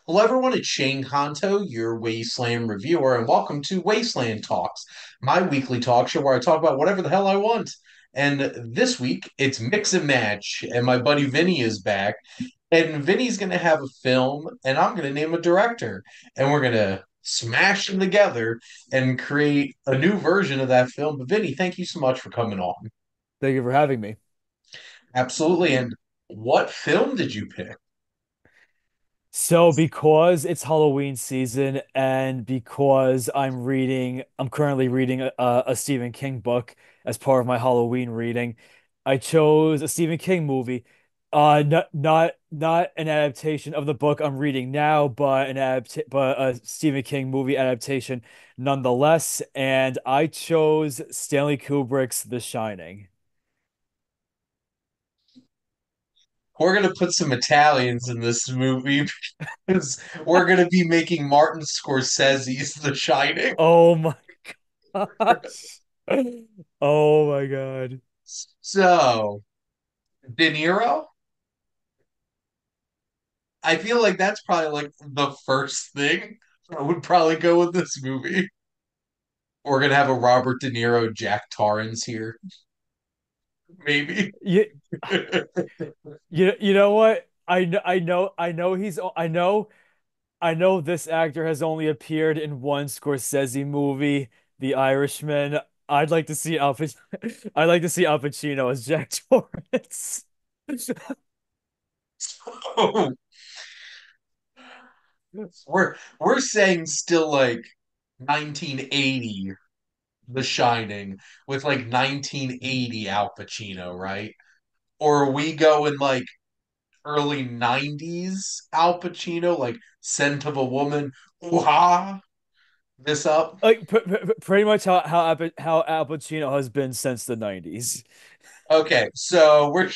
Hello, everyone. It's Shane Kanto, your Wasteland reviewer, and welcome to Wasteland Talks, my weekly talk show where I talk about whatever the hell I want. And this week, it's Mix and Match, and my buddy Vinnie is back. And Vinnie's going to have a film, and I'm going to name a director, and we're going to smash them together and create a new version of that film. But Vinnie, thank you so much for coming on. Thank you for having me. Absolutely. And what film did you pick? So, because it's Halloween season and because I'm currently reading a Stephen King book as part of my Halloween reading, I chose a Stephen King movie. Not an adaptation of the book I'm reading now, but but a Stephen King movie adaptation nonetheless. And I chose Stanley Kubrick's The Shining. We're going to put some Italians in this movie because we're going to be making Martin Scorsese's The Shining. Oh my gosh. Oh my God. So, De Niro, I feel like that's probably like the first thing I would probably go with this movie. We're going to have a Robert De Niro, Jack Torrance here, maybe. You, you know what? I know this actor has only appeared in one Scorsese movie, The Irishman. I'd like to see Al Pacino as Jack Torrance. So, we're saying still like 1980 The Shining with like 1980 Al Pacino, right? Or are we going like early 90s Al Pacino, like Scent of a Woman? Ooh-ha, this up. Like pretty much how Al Pacino has been since the 90s. Okay, so we're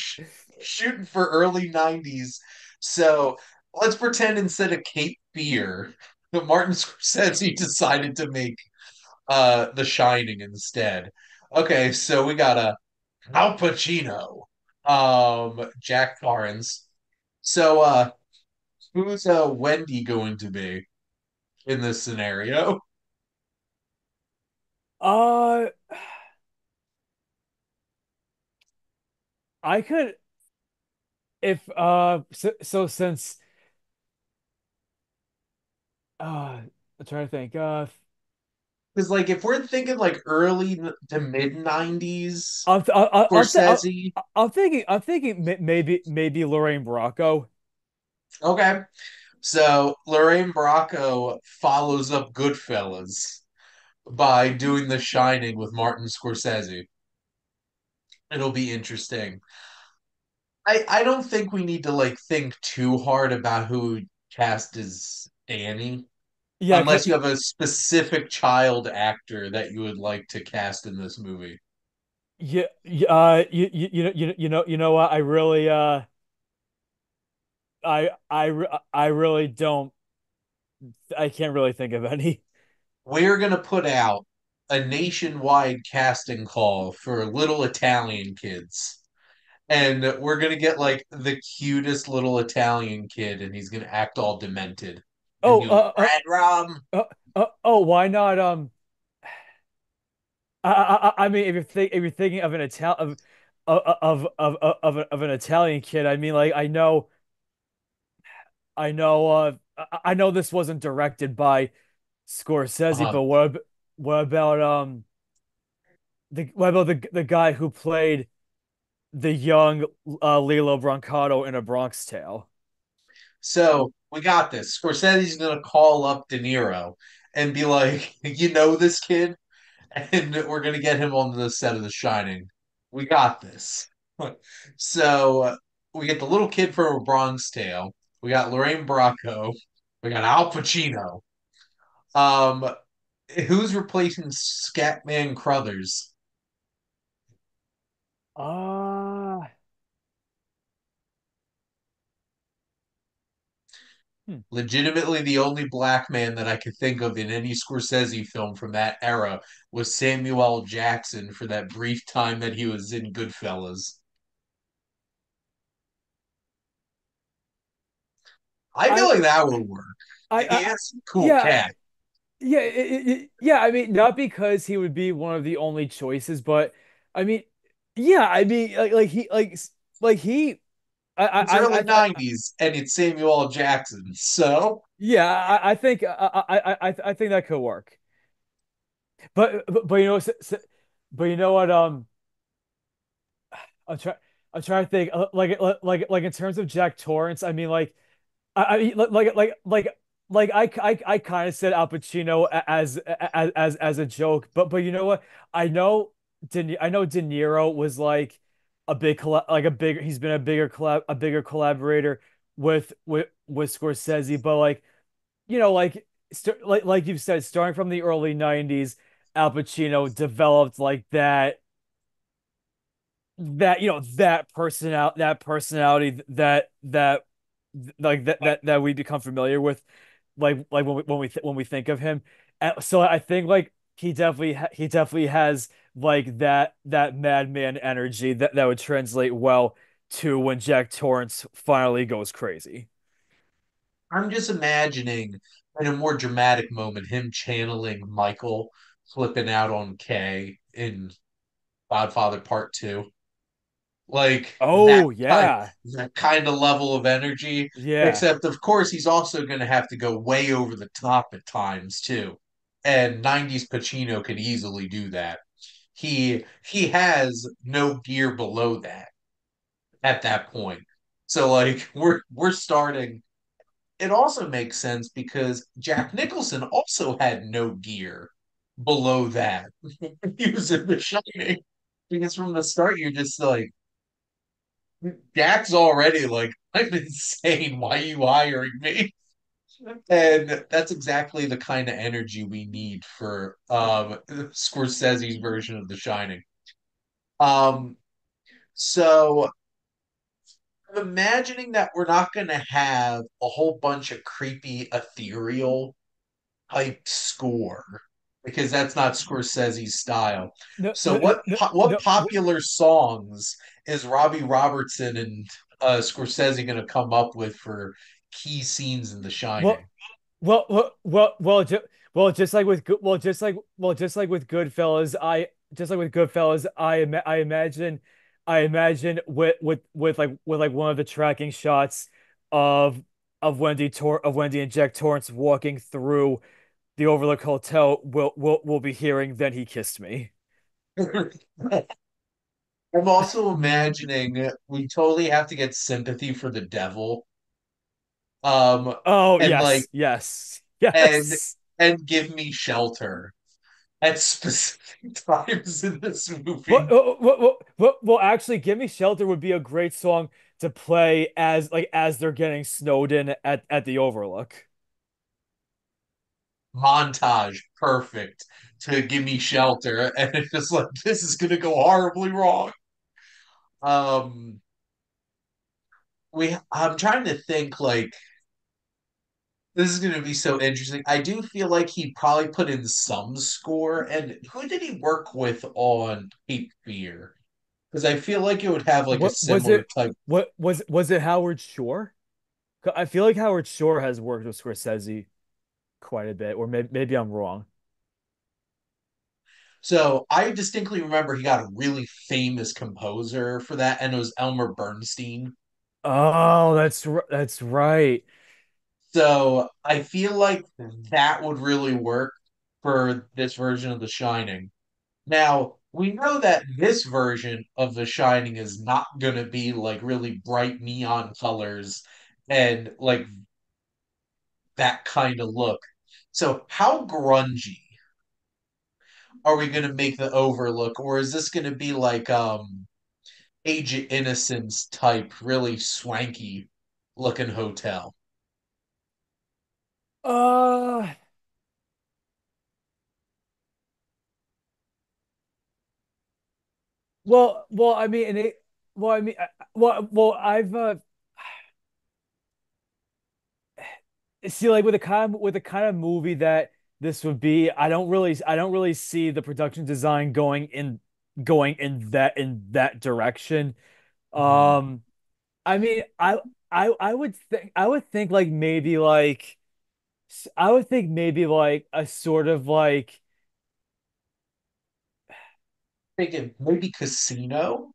shooting for early 90s. So let's pretend instead of Cape Fear, that Martin Scorsese decided to make The Shining instead. Okay, so we got a Al Pacino, Jack Torrance. So who's Wendy going to be in this scenario? Uh, I could if so since I'm trying to think. Because like if we're thinking like early to mid 90s Scorsese, I'm thinking maybe Lorraine Bracco. okay. So Lorraine Bracco follows up Goodfellas by doing The Shining with Martin Scorsese. It'll be interesting. I don't think we need to like think too hard about who cast as Danny, Yeah, unless you have a specific child actor that you would like to cast in this movie. yeah, you know what? I really don't. I can't really think of any. We're gonna put out a nationwide casting call for little Italian kids. And we're gonna get like the cutest little Italian kid, and he's gonna act all demented. And Oh, be like, Red Rum. why not? I mean, if you're thinking of an of an Italian kid, I mean, like I know this wasn't directed by Scorsese, Uh, but what about the guy who played the young Lilo Brancato in A Bronx Tale? so we got this. Scorsese's gonna call up De Niro and be like, you know this kid? And we're gonna get him on the set of The Shining. We got this. So we get the little kid from A Bronx Tale. We got Lorraine Bracco. We got Al Pacino. Um, who's replacing Scatman Crothers? Ah, hmm. Legitimately, the only black man that I could think of in any Scorsese film from that era was Samuel L. Jackson for that brief time that he was in Goodfellas. I feel I like that would work. I He is a cool yeah, cat. yeah, yeah. I mean, not because he would be one of the only choices, but I mean, yeah. I mean, like he. It's early I 90s and it's Samuel L. Jackson. So yeah. I think I think that could work. But you know, but you know what? I'm trying. I'm trying to think. Like in terms of Jack Torrance. I mean, I mean, I kind of said Al Pacino as a joke, but you know what? I know De Niro was like a big he's been a bigger collaborator with Scorsese, but like you know like you've said, starting from the early '90s, Al Pacino developed like that you know that personality that we become familiar with like when we think of him. And so I think like he definitely has like that madman energy that would translate well to when Jack Torrance finally goes crazy. I'm just imagining in a more dramatic moment him channeling Michael flipping out on Kay in Godfather Part 2. Like Oh yeah. that kind of level of energy. Yeah. Except of course he's also gonna have to go way over the top at times too. And 90s Pacino could easily do that. He has no gear below that at that point. So like we're starting. It also makes sense because Jack Nicholson also had no gear below that. He was in The Shining. Because from the start, you're just like, Jack's already like, I'm insane. Why are you hiring me? And that's exactly the kind of energy we need for Scorsese's version of The Shining. Um, so I'm imagining that we're not going to have a whole bunch of creepy, ethereal type score because that's not Scorsese's style. No, So no, no, no, what no. popular songs is Robbie Robertson and Scorsese going to come up with for key scenes in The Shining? Well, well, just like with good, just like with Goodfellas, I imagine with like one of the tracking shots of of Wendy and Jack Torrance walking through the Overlook Hotel. We'll be hearing "Then He Kissed Me." I'm also imagining we totally have to get sympathy for the devil. Um, Oh and like yes, yes, and yes. and give me shelter at specific times in this Well, movie. actually, "Give Me Shelter" would be a great song to play as they're getting snowed in at the Overlook. Montage perfect to give me shelter and it's just like this is gonna go horribly wrong. um I'm trying to think like this is gonna be so interesting. I do feel like he probably put in some score. And who did he work with on Cape Fear? Because I feel like it would have like a What similar type. was it Howard Shore? I feel like Howard Shore has worked with Scorsese quite a bit, or maybe I'm wrong. So I distinctly remember he got a really famous composer for that, and it was Elmer Bernstein. Oh, that's right. So I feel like that would really work for this version of The Shining. Now, we know that this version of The Shining is not going to be like really bright neon colors and like that kind of look. So, how grungy are we going to make the Overlook, or is this going to be like Age of Innocence type, really swanky looking hotel? Uh, I mean, I mean, I've see like with the kind of movie that this would be, I don't really see the production design going in that direction. Mhm. I mean, I would think like maybe like. I would think maybe like a sort of like, Thinking maybe Casino.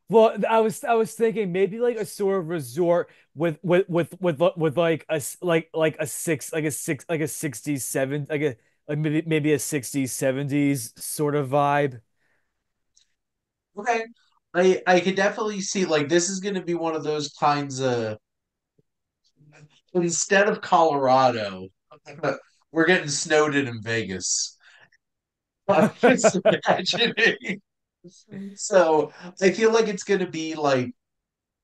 well, I was thinking maybe like a sort of resort with like like a six like a six like a 60s 7 like a like maybe a 60s 70s sort of vibe. Okay. I could definitely see like this is gonna be one of those kinds of instead of Colorado, we're getting snowed in Vegas. I'm just imagining. So I feel like it's gonna be like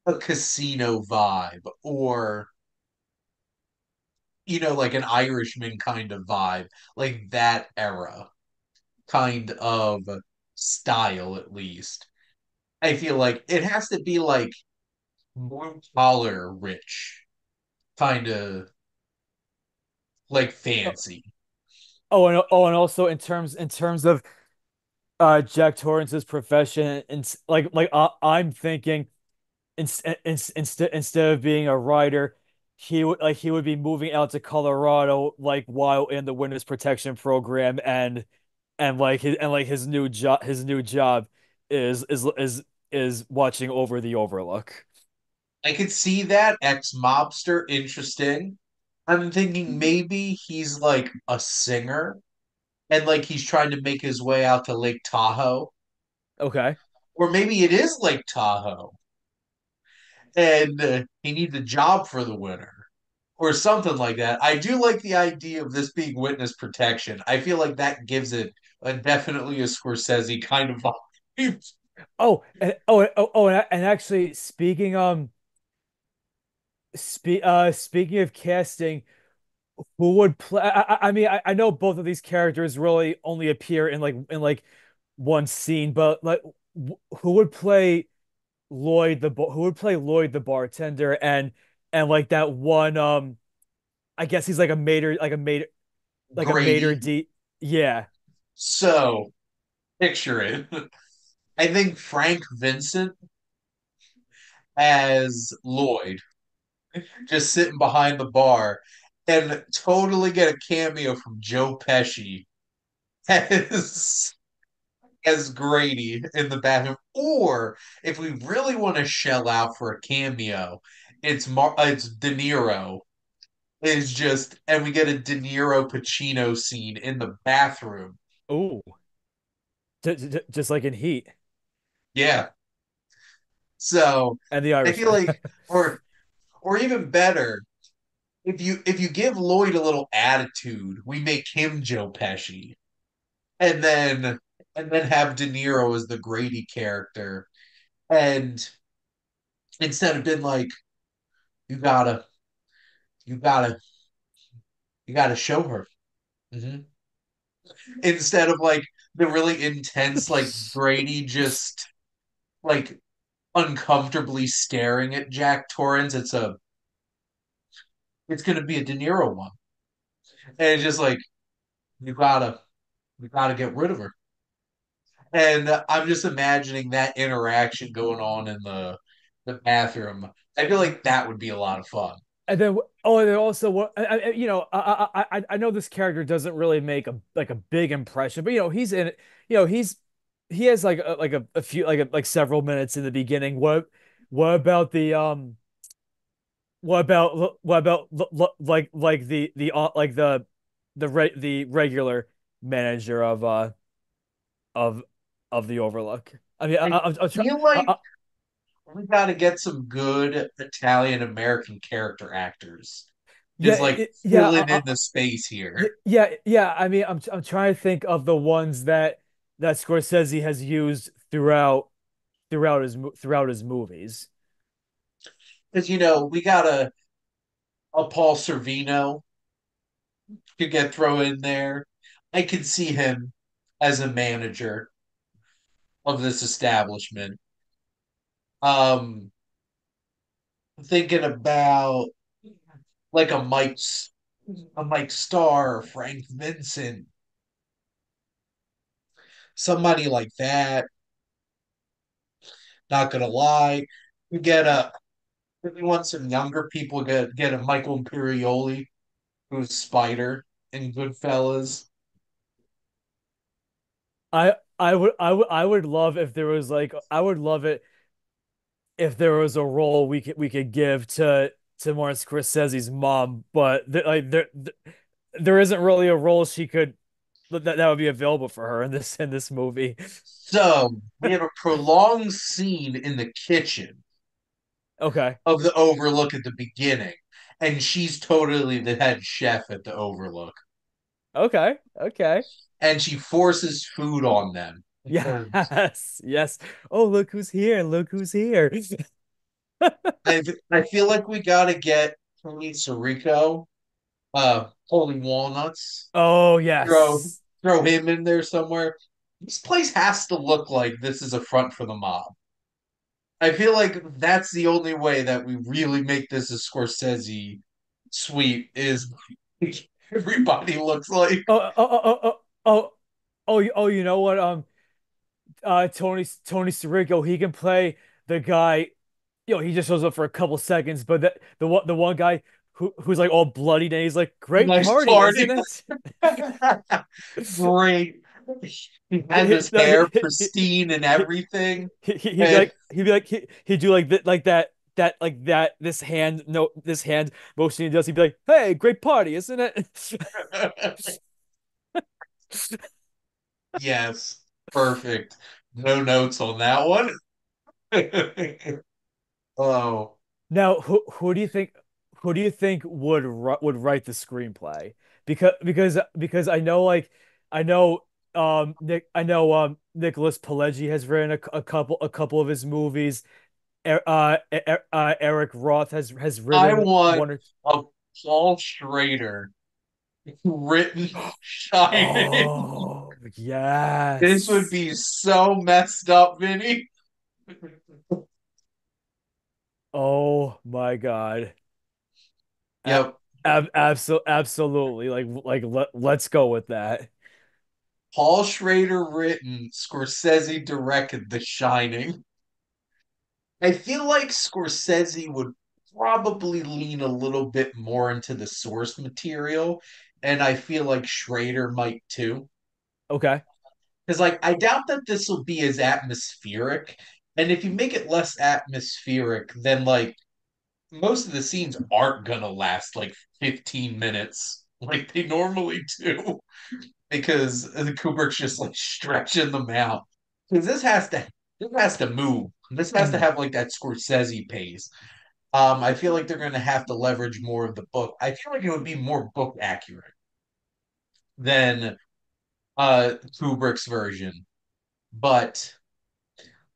a casino vibe or like an Irishman kind of vibe, like that era kind of style at least. I feel like it has to be like blue collar rich, kind of like fancy. And also in terms of Jack Torrance's profession, and I'm thinking instead of being a writer, he would be moving out to Colorado like while in the witness protection program, and his new job is watching over the Overlook. I could see that ex-mobster interesting. I'm thinking maybe he's like a singer and like he's trying to make his way out to Lake Tahoe. Okay. Or maybe it is Lake Tahoe and he needs a job for the winter or something like that. I do like the idea of this being witness protection. I feel like that gives it definitely a Scorsese kind of vibe. And actually speaking of casting, who would play? I mean, I know both of these characters really only appear in one scene, but like, who would play who would play Lloyd the bartender, and like that one I guess he's like a mater Grady. d. Yeah. So picture it. I think Frank Vincent as Lloyd, just sitting behind the bar, and totally get a cameo from Joe Pesci as Grady in the bathroom. Or if we really want to shell out for a cameo, it's De Niro is just, and we get a De Niro Pacino scene in the bathroom. Oh, just like in Heat Yeah. So and The I feel Irishman. like, or even better, if you give Lloyd a little attitude, we make him Joe Pesci, and then have De Niro as the Grady character, and instead of being like, you gotta, you gotta, you gotta show her, hmm instead of like the really intense like Grady just like uncomfortably staring at Jack Torrance. It's gonna be a De Niro one, and it's just like you gotta, get rid of her. And I'm just imagining that interaction going on in the bathroom. I feel like that would be a lot of fun. And then also what I know this character doesn't really make a big impression, but he's in it. He has like a few like several minutes in the beginning. What about the like the regular manager of of the Overlook? I mean, I I'm trying. feel like we got to get some good Italian American character actors. Yeah, Just like yeah, filling in the space here. yeah. I mean, I'm trying to think of the ones that Scorsese has used throughout his movies. Because we got a Paul Sorvino could get thrown in there. I could see him as a manager of this establishment. Um, thinking about like a Mike Starr, Frank Vincent, somebody like that. Not gonna lie, we get a if we want some younger people, get a Michael Imperioli. who's Spider in Goodfellas. I would love if there was like I would love it if there was a role we could give to Martin Scorsese's mom, but there isn't really a role she could that would be available for her in this movie. So we have a prolonged scene in the kitchen Okay. of the Overlook at the beginning, and she's totally the head chef at the Overlook, Okay. Okay. and she forces food on them. And Yes. Yes. Oh, look who's here. Look who's here. I feel like we gotta get Tony Sirico, holy walnuts, Oh, throw yes. throw him in there somewhere. This place has to look like this is a front for the mob. I feel like that's the only way that we really make this a Scorsese suite is everybody looks like Oh, oh, you know what? Tony Sirico, he can play the guy, he just shows up for a couple seconds, but the one guy who's like all bloodied and he's like, a great nice party, party. isn't it? Great. He has his No, hair pristine and everything. he'd be And like he'd do like that this hand motion he does. He'd be like, "Hey, great party, isn't it?" yes, perfect. No notes on that one. Oh, Now, who do you think would write the screenplay? Because I know Nicholas Pileggi has written a couple of his movies. Eric Roth has I written want one or a Paul Schrader written Shining. Oh, This would yes. be so messed up, Vinny. Oh my God. A Yep. absolutely. Let's go with that. Paul Schrader written, Scorsese directed The Shining. I feel like Scorsese would probably lean a little bit more into the source material, and I feel like Schrader might too. Okay. Because like I doubt that this will be as atmospheric. And if you make it less atmospheric, then like most of the scenes aren't gonna last like 15 minutes like they normally do. Because the Kubrick's just like stretching them out. Because this has to move. This has to Mm, have like that Scorsese pace. I feel like they're gonna have to leverage more of the book. I feel like it would be more book accurate than Kubrick's version. But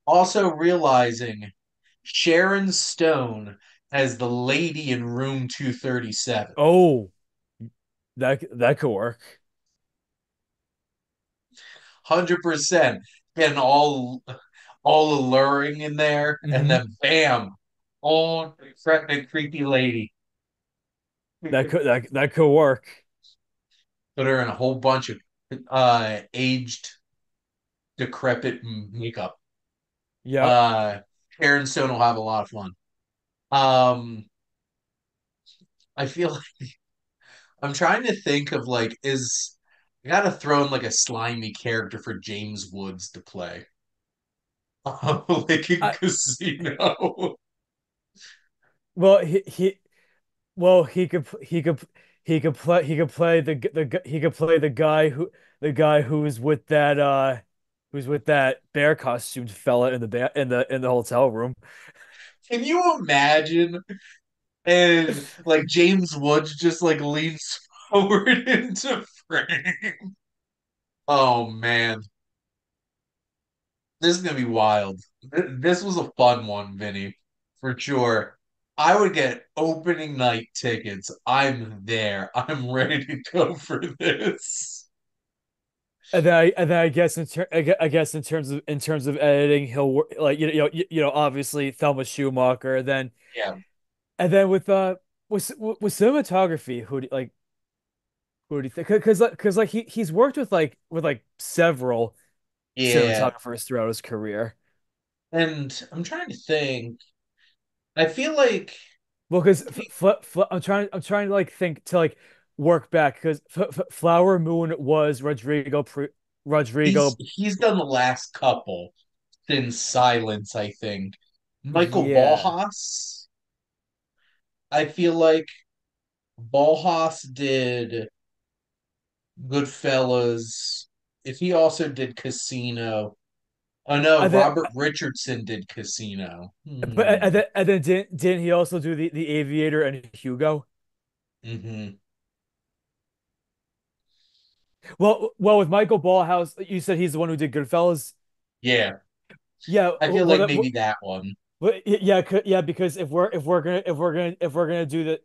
also realizing Sharon Stone as the lady in room 237. oh, that could work. 100% getting all alluring in there, and Hmm. then bam, oh, threatening creepy lady. That could work. Put her in a whole bunch of aged, decrepit makeup. Yep. Uh, Sharon Stone will have a lot of fun. Um, I feel like I'm trying to think of like is I gotta throw in like a slimy character for James Woods to play. Like in I Casino. well he well he could play the guy who's with that bear costumed fella in the hotel room. Can you imagine? And like James Woods just like leans forward into frame. Oh man, this is gonna be wild. This was a fun one, Vinny, for sure. I would get opening night tickets. I'm there. I'm ready to go for this. And then I guess in terms of editing, he'll like obviously Thelma Schumacher. Yeah. And then with cinematography, who do you think? Because like he's worked with several Yeah. cinematographers throughout his career. And I'm trying to think. I feel like Well, because I'm trying to like think to like work back because F F Flower Moon was Rodrigo. He's done the last couple since Silence, I think. Michael Yeah. Ballhaus, I feel like Ballhaus did Goodfellas. If he also did Casino. Oh no, And then, Robert Richardson did Casino. but Hmm. and then didn't he also do the Aviator and Hugo? Hmm. Well, with Michael Ballhaus, you said he's the one who did Goodfellas. Yeah, Yeah, I feel like maybe that one. yeah, yeah, because if we're gonna do the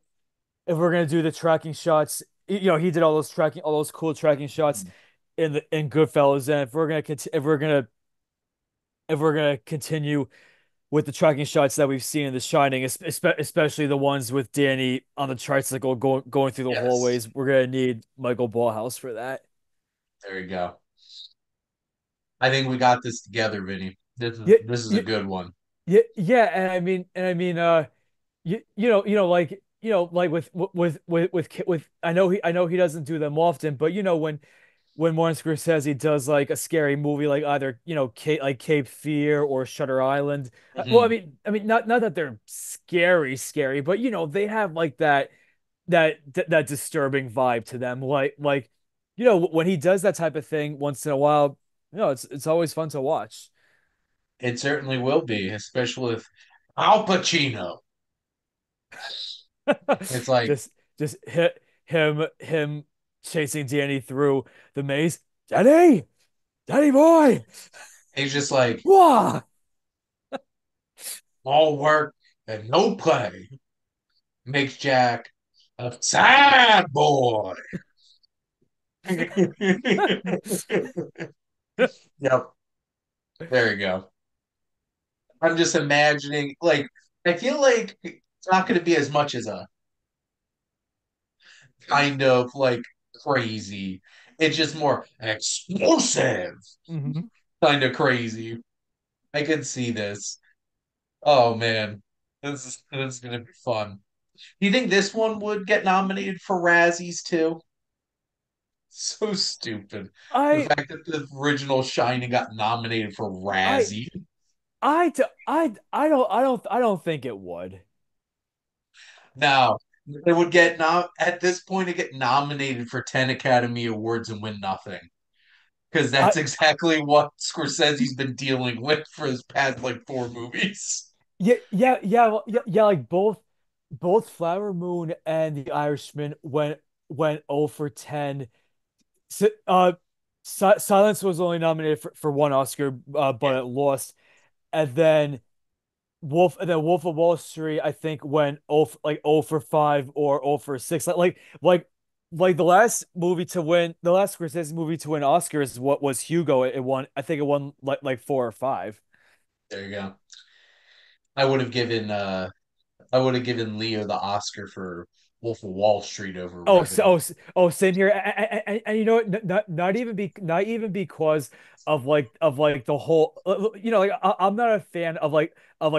if we're gonna do the tracking shots, he did all those cool tracking shots in Goodfellas, and if we're gonna continue with the tracking shots that we've seen in The Shining, especially the ones with Danny on the tricycle going through the Yes, hallways, we're gonna need Michael Ballhaus for that. there you go. I think we got this together, Vinny. Yeah, This is a yeah, good one. yeah, like with I know he doesn't do them often, but when Martin Scorsese does like a scary movie, like either Cape Fear or Shutter Island. Well, Mhm. not that they're scary, but they have like that disturbing vibe to them. When he does that type of thing once in a while, it's always fun to watch. It certainly will be, especially with Al Pacino. It's like just just hit him chasing Danny through the maze. Danny boy, he's just like wah! all work and no play makes Jack a sad boy. Yep, there you go. I'm just imagining, like, I feel like it's not going to be as much as a kind of like crazy. It's just more explosive, Mhm. kind of crazy. I can see this. Oh man, this is gonna be fun. Do you think this one would get nominated for Razzies too? So stupid. The I fact that the original Shining got nominated for I Razzie. I don't think it would. Now, it would get at this point it get nominated for 10 Academy Awards and win nothing. Because I that's exactly what Scorsese's been dealing with for his past like four movies. yeah, like both Flower Moon and The Irishman went 0 for 10. Silence was only nominated for one Oscar, Yeah, but it lost. And then Wolf of Wall Street, I think went 0 for 5 or 0 for 6. Like the last Scorsese movie to win Oscars, what was Hugo? It won, I think it won like 4 or 5. there you go. I would have given I would have given Leo the Oscar for Wolf of Wall Street over Revenant. Same here. And you know what? Not even because of like the whole. Like I'm not a fan of like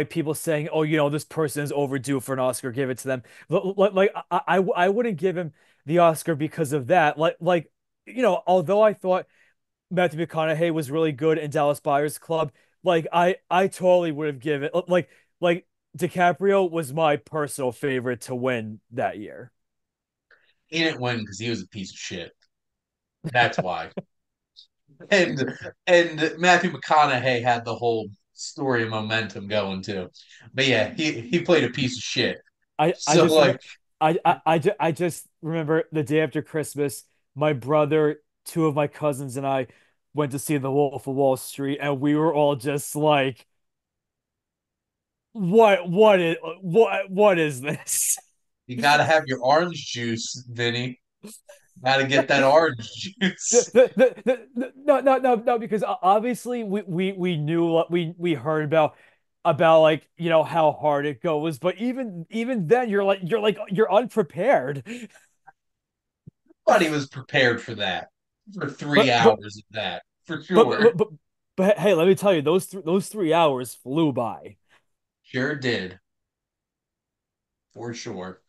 people saying, oh, this person is overdue for an Oscar. Give it to them. I wouldn't give him the Oscar because of that. Although I thought Matthew McConaughey was really good in Dallas Buyers Club, I totally would have given like DiCaprio was my personal favorite to win that year. He didn't win because he was a piece of shit. That's why. And Matthew McConaughey had the whole story and momentum going too. But yeah, he played a piece of shit. I So just remember like I just remember the day after Christmas, my brother, two of my cousins, and I went to see The Wolf of Wall Street, and we were all just like, what is this?" you gotta have your orange juice, Vinny. Gotta get that orange juice. No, because obviously we knew what we heard about like how hard it goes, but even then you're unprepared. But he was prepared for that. For three But but hours of that, for but sure. but but, but hey, let me tell you, those 3 hours flew by. Sure did, for sure.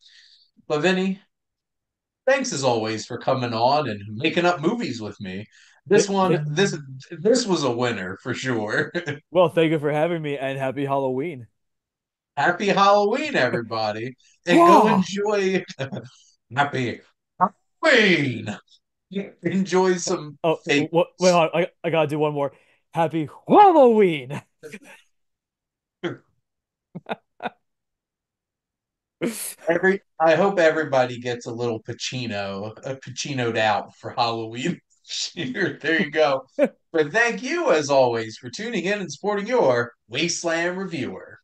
But Vinny, thanks as always for coming on and making up movies with me. This Th one, th this was a winner for sure. well, thank you for having me and happy Halloween. Happy Halloween, everybody, and go Whoa! enjoy. Happy Halloween. Enjoy some Oh, fake. wait on. I gotta do one more. Happy Halloween. I hope everybody gets a little Pacinoed out for Halloween. Here, there you go. But thank you, as always, for tuning in and supporting your Wasteland Reviewer.